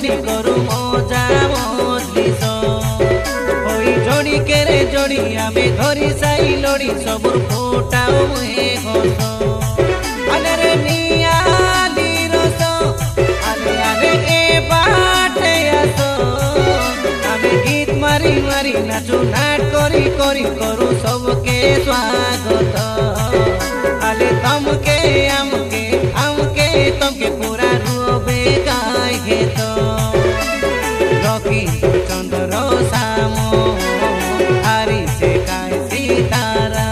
छाड़ी करू मजा मजलिस होई जोड़ी केरे जोड़ी आमे धरी साई लोड़ी सबुर फोटाओ मुहे हस आले रे नियाली रस आले आले ए बाटे आसो आमे गीत मारी मारी नाचू नाट करी करी करू सबके स्वागत आले तमके आमके आमके तमके पूरा रुबे गाय घेत रकी चंद्र सामो हारी से काय सीतारा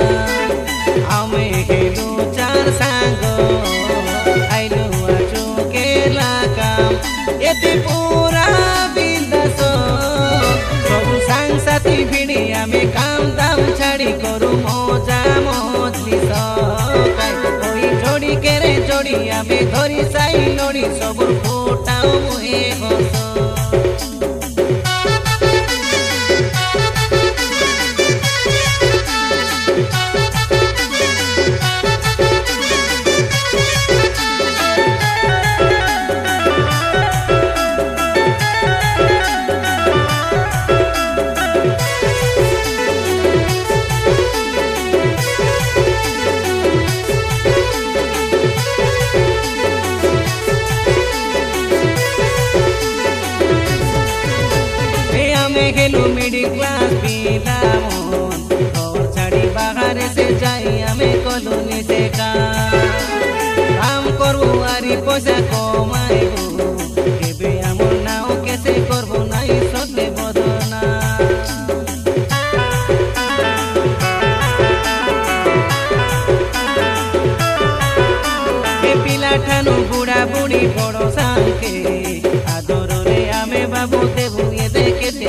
आमे गेलु चार सांग आइलु आजो के लाकाम एति पूरा बिंदास सब सांग साथी भिड़ी आमे काम दाम छाड़ी करू मजा मजलिस होई जोड़ी केरे जोड़ी आमे धरी साई लोड़ी सबुर फोटाओ मुहे हस गेलु मिडिल क्लास पिला मन घर छाड़ी बाहर से जाई आमे कॉलोनी से काम करबो आरी पैसा कमाइबो केबे आमर नाओ केसे करबो नाई सदले बदना ए पिला ठानु बुढ़ा बुढ़ी बड़ सांके आदर रे आमे बाबू देबु ये देखे ते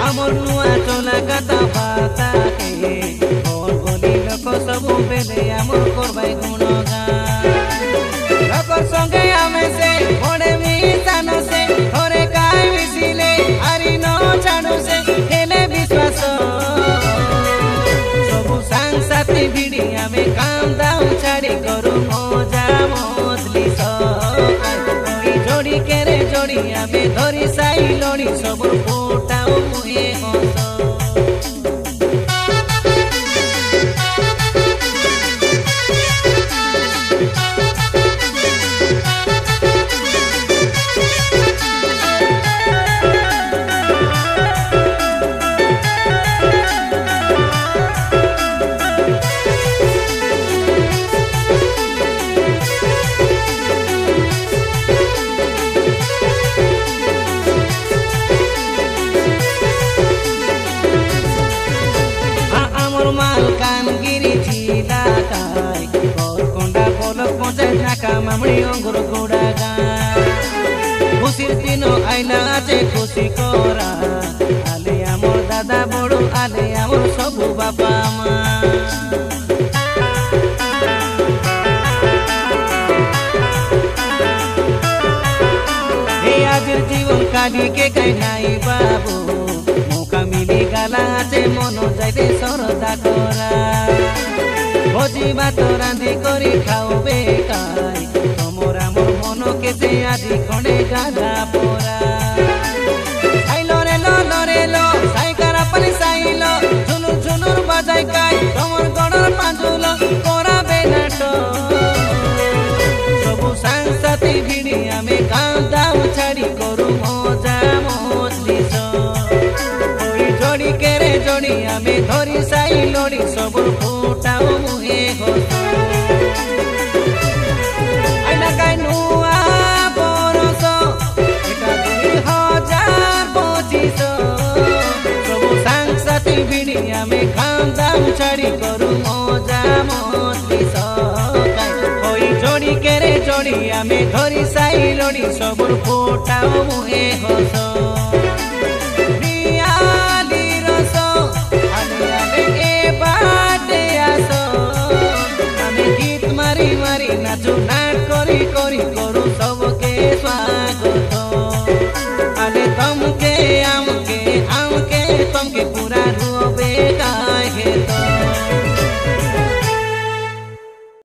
आमर नुआ चला गाता बाता के और बोली लोक सब बेले आमर करबाई गुणगान लोक संगे आमे से बड़े मिजान से थोरे काय मिसिले आरी न छाड़ू से हेले विश्वास सब सांग साथी भिड़ी आमे काम दाम छाड़ी करू मजा मजलिस जोड़ी केरे जोड़ी आमे धरी साई लोड़ी सब फोटाओ मुहे हस कानगिरी जिला ताई कोरकोंडा बोलक पहुंचाई ढाका मामड़ी अंगुर गोड़ा गान खुशिर दिनो आइला आजे खुशी करा आले आमर दादा बड़ो आले आमर सबु बापा मा हे आजिर जीवन काली के कई नाई बाबू मिली गाला से मनो जाइते सरदा करा भोजी भात रांधि करी खाओ बेकाई तमरा मोर मनो केसे आदि खंडे गाला पोरा साइलो रे लो साइकारा पली साइलो झुनुर झुनुर बाजाई काई तमर गडर पांजुल कोरा बेनाट सबु सांग साथी भिड़ी आमे काम दाम छाड़ी करू मजा मजलिस जोड़ी केरे जोड़ी आमे धरी साई लोड़ी सबुर फोटाओ मुहे हस आइला काई नुआ बरस एटा 2025 सबु सांग साथी भिड़ी आमे काम दाम छाड़ी करू मजा मजलिस होई जोड़ी केरे जोड़ी आमे धरी साई लोड़ी सबुर फोटाओ मुहे हस।